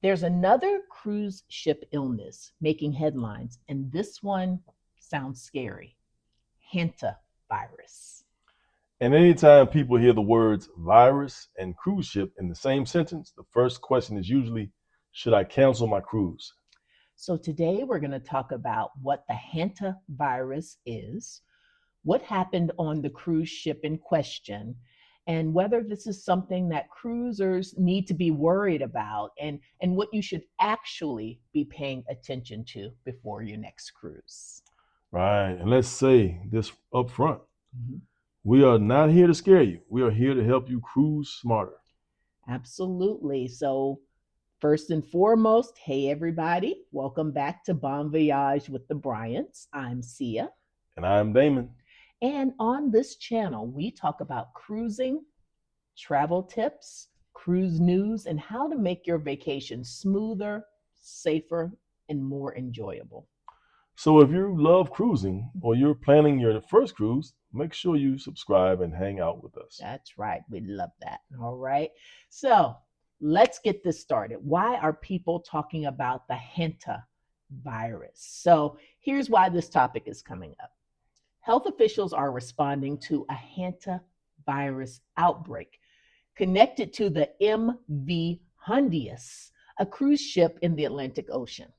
There's another cruise ship illness making headlines, and this one sounds scary. Hantavirus. And anytime people hear the words virus and cruise ship in the same sentence, the first question is usually, should I cancel my cruise? So, today we're going to talk about what the hantavirus is, what happened on the cruise ship in question, and whether this is something that cruisers need to be worried about and what you should actually be paying attention to before your next cruise. Right. And let's say this up front. Mhm. We are not here to scare you. We are here to help you cruise smarter. Absolutely. So, first and foremost, hey everybody, welcome back to Bon Voyage with the Bryants. I'm Sia. And I'm Damon. And on this channel, we talk about cruising, travel tips, cruise news, and how to make your vacation smoother, safer, and more enjoyable. So if you love cruising or you're planning your first cruise, make sure you subscribe and hang out with us. That's right. We love that. All right. So let's get this started. Why are people talking about the Hanta virus? So here's why this topic is coming up. Health officials are responding to a hantavirus outbreak connected to the MV Hondius, a cruise ship in the Atlantic Ocean.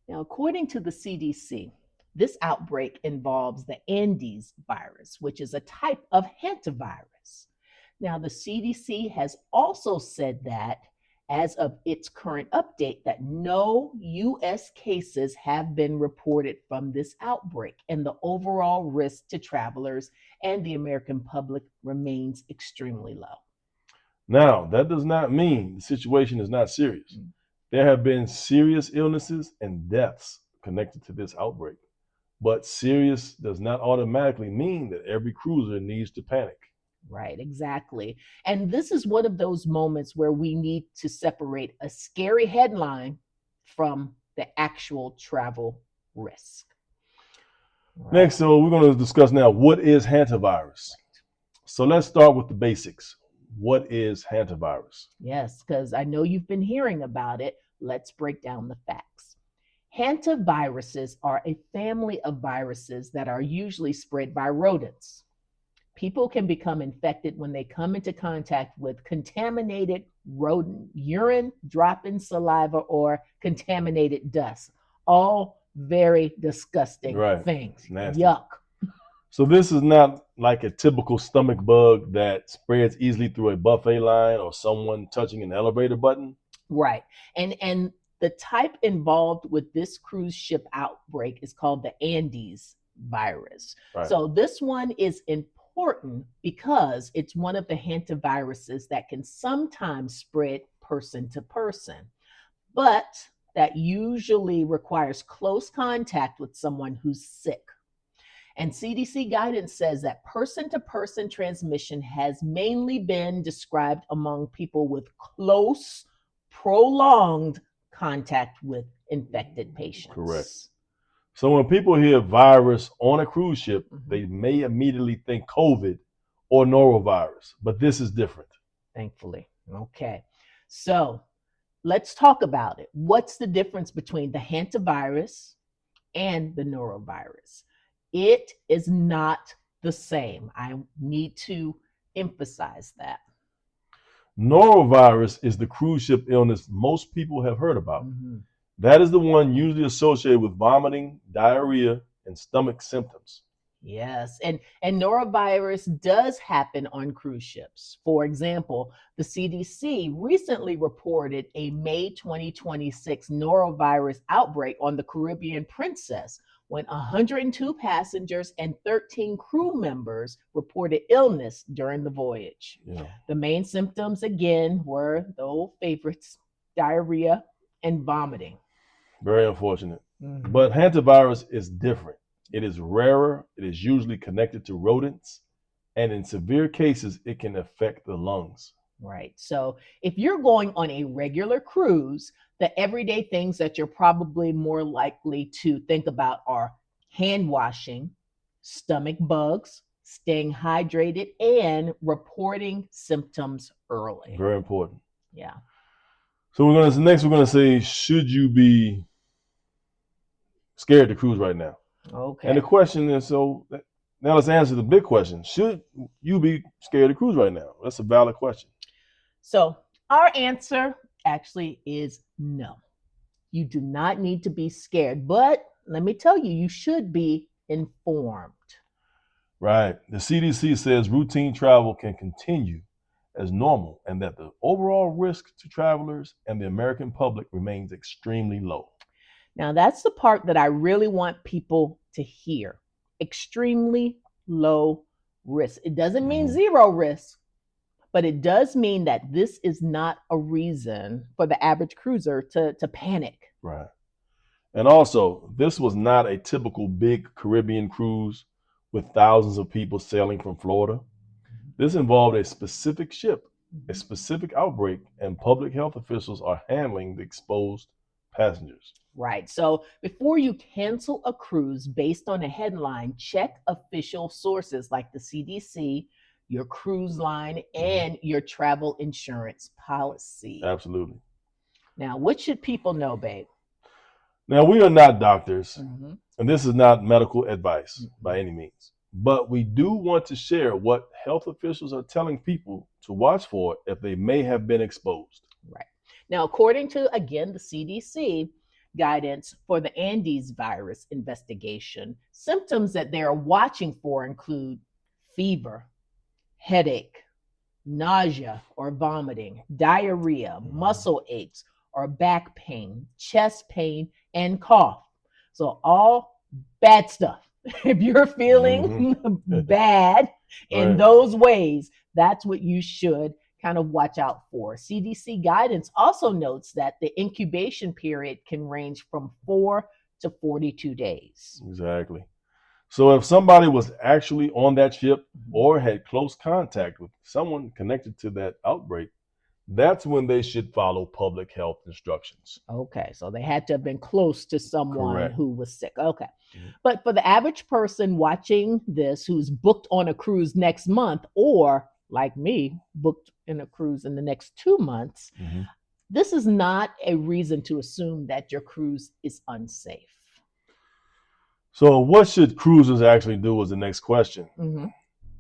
Now, according to the CDC, this outbreak involves the Andes virus, which is a type of hantavirus. Now, the CDC has also said that as of its current update that no US cases have been reported from this outbreak and the overall risk to travelers and the American public remains extremely low. Now, that does not mean the situation is not serious. There have been serious illnesses and deaths connected to this outbreak. But serious does not automatically mean that every cruiser needs to panic. Right, exactly. And this is one of those moments where we need to separate a scary headline from the actual travel risk. Right. Next, so we're going to discuss now what is hantavirus. So let's start with the basics. What is hantavirus? Yes, because I know you've been hearing about it. Let's break down the facts. Hantaviruses are a family of viruses that are usually spread by rodents. People can become infected when they come into contact with contaminated rodent urine, drop in saliva, or contaminated dust. All very disgusting Right. things. Nasty. Yuck. So this is not like a typical stomach bug that spreads easily through a buffet line or someone touching an elevator button. Right. And the type involved with this cruise ship outbreak is called the Andes virus. Right. So this one is important because it's one of the hantaviruses that can sometimes spread person to person, but that usually requires close contact with someone who's sick. And CDC guidance says that person to person transmission has mainly been described among people with close, prolonged contact with infected patients. Correct. So when people hear virus on a cruise ship, Mhm. they may immediately think COVID or norovirus, but this is different. Thankfully. Okay. So let's talk about it. What's the difference between the hantavirus and the norovirus? It is not the same. I need to emphasize that. Norovirus is the cruise ship illness most people have heard about. Mhm. That is the one usually associated with vomiting, diarrhea, and stomach symptoms. Yes, and norovirus does happen on cruise ships. For example, the CDC recently reported a May 2026 norovirus outbreak on the Caribbean Princess when 102 passengers and 13 crew members reported illness during the voyage. Yeah. The main symptoms again were the old favorites, diarrhea and vomiting. Very unfortunate. Mhm. But hantavirus is different. It is rarer, it is usually connected to rodents, and in severe cases, it can affect the lungs. Right. So if you're going on a regular cruise, the everyday things that you're probably more likely to think about are hand washing, stomach bugs, staying hydrated, and reporting symptoms early. Very important. Yeah. So we're gonna say, should you be scared to cruise right now? And the Okay. question is, so now let's answer the big question: should you be scared to cruise right now? That's a valid question. So our answer actually is no. You do not need to be scared, but let me tell you, you should be informed. Right. The CDC says routine travel can continue as normal and that the overall risk to travelers and the American public remains extremely low. Now, that's the part that I really want people to hear. Extremely low risk. It doesn't mean Mhm. zero risk, but it does mean that this is not a reason for the average cruiser to panic. Right. And also, this was not a typical big Caribbean cruise with thousands of people sailing from Florida. This involved a specific ship, a specific outbreak, and public health officials are handling the exposed passengers. Right. So before you cancel a cruise based on a headline, check official sources like the CDC, your cruise line, and your travel insurance policy. Absolutely. Now, what should people know, babe? Now, we are not doctors, Mhm. and this is not medical advice by any means, but we do want to share what health officials are telling people to watch for if they may have been exposed. Right. Now, according to, again, the CDC guidance for the Andes virus investigation, symptoms that they are watching for include fever, headache, nausea or vomiting, diarrhea, muscle aches or back pain, chest pain, and cough. So, all bad stuff. If you're Mhm. feeling bad in Right. those ways, that's what you should kind of watch out for. CDC guidance also notes that the incubation period can range from 4 to 42 days. Exactly. So if somebody was actually on that ship or had close contact with someone connected to that outbreak, that's when they should follow public health instructions. Okay, so they had to have been close to someone Correct. who was sick. Okay. But for the average person watching this who's booked on a cruise next month, or like me, booked in a cruise in the next 2 months, Mhm. this is not a reason to assume that your cruise is unsafe. So what should cruisers actually do is the next question. Mhm.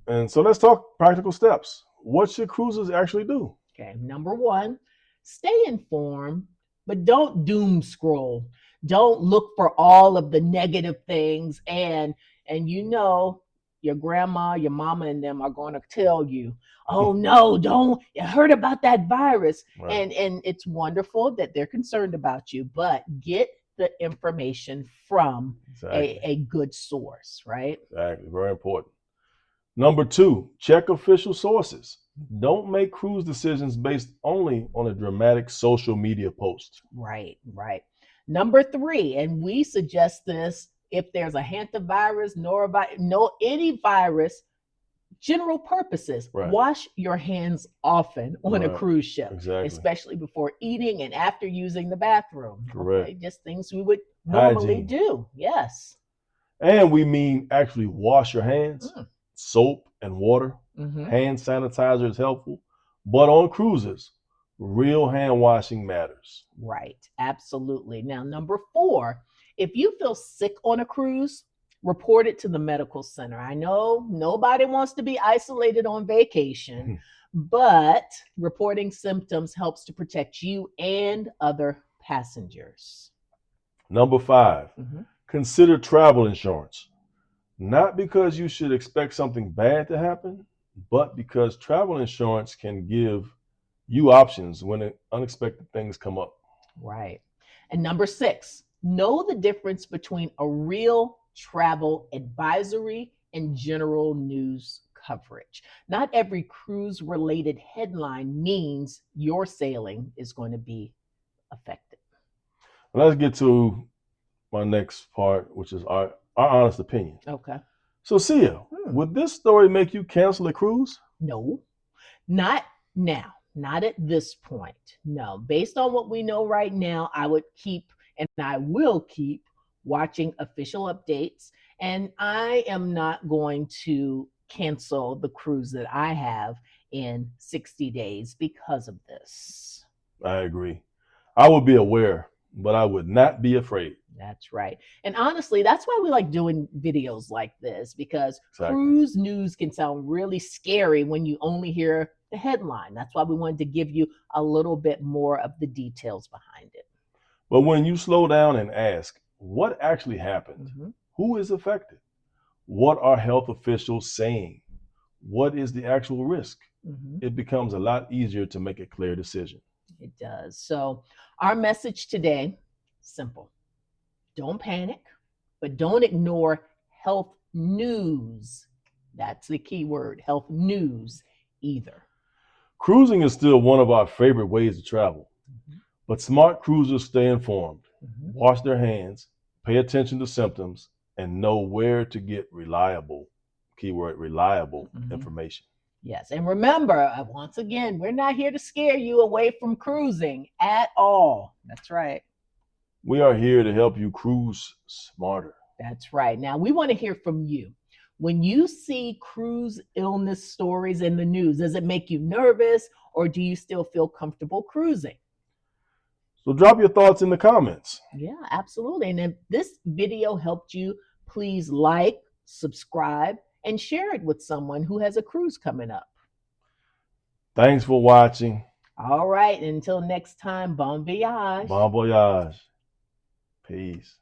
And so let's talk practical steps. What should cruisers actually do? Okay, number one, stay informed, but don't doom scroll. Don't look for all of the negative things, and your grandma, your mama, and them are going to tell you, "Oh no, don't! You heard about that virus?" Right. And it's wonderful that they're concerned about you, but get the information from Exactly. a good source, right? Exactly. Very important. Number two, check official sources. Don't make cruise decisions based only on a dramatic social media post. Right, right. Number three, and we suggest this if there's a hantavirus, norovirus, no any virus, general purposes. Right. Wash your hands often on a Right. cruise ship, Exactly. especially before eating and after using the bathroom. Correct. Okay, just things we would normally Hygiene. do. Yes. And we mean actually wash your hands. Mm, Soap and water. mhm. Hand sanitizer is helpful. But on cruises, real hand washing matters. Right, absolutely. Now, number four, if you feel sick on a cruise, report it to the medical center. I know nobody wants to be isolated on vacation, but reporting symptoms helps to protect you and other passengers. Number five, Mhm. consider travel insurance. Not because you should expect something bad to happen, but because travel insurance can give you options when unexpected things come up. Right. And number six, know the difference between a real travel advisory and general news coverage. Not every cruise related headline means your sailing is going to be affected. Let's get to my next part, which is our honest opinion. Okay. So, Sia, Hmm. would this story make you cancel a cruise? No, not now, not at this point. No, based on what we know right now, I would keep and I will keep watching official updates. And I am not going to cancel the cruise that I have in 60 days because of this. I agree. I would be aware, but I would not be afraid. That's right. And honestly, that's why we like doing videos like this, because Exactly. cruise news can sound really scary when you only hear the headline. That's why we wanted to give you a little bit more of the details behind it. But when you slow down and ask, what actually happened? Mhm. Who is affected? What are health officials saying? What is the actual risk? Mhm. It becomes a lot easier to make a clear decision. It does. So, our message today, simple. Don't panic, but don't ignore health news. That's the key word, health news either. Cruising is still one of our favorite ways to travel, Mhm. but smart cruisers stay informed, Mhm. wash their hands, pay attention to symptoms, and know where to get reliable, keyword reliable Mhm. information. Yes. And remember, once again, we're not here to scare you away from cruising at all. That's right. We are here to help you cruise smarter. That's right. Now, we want to hear from you. When you see cruise illness stories in the news, does it make you nervous or do you still feel comfortable cruising? So drop your thoughts in the comments. Yeah, absolutely. And if this video helped you, please like, subscribe, and share it with someone who has a cruise coming up. Thanks for watching. All right. Until next time, bon voyage. Bon voyage. Peace.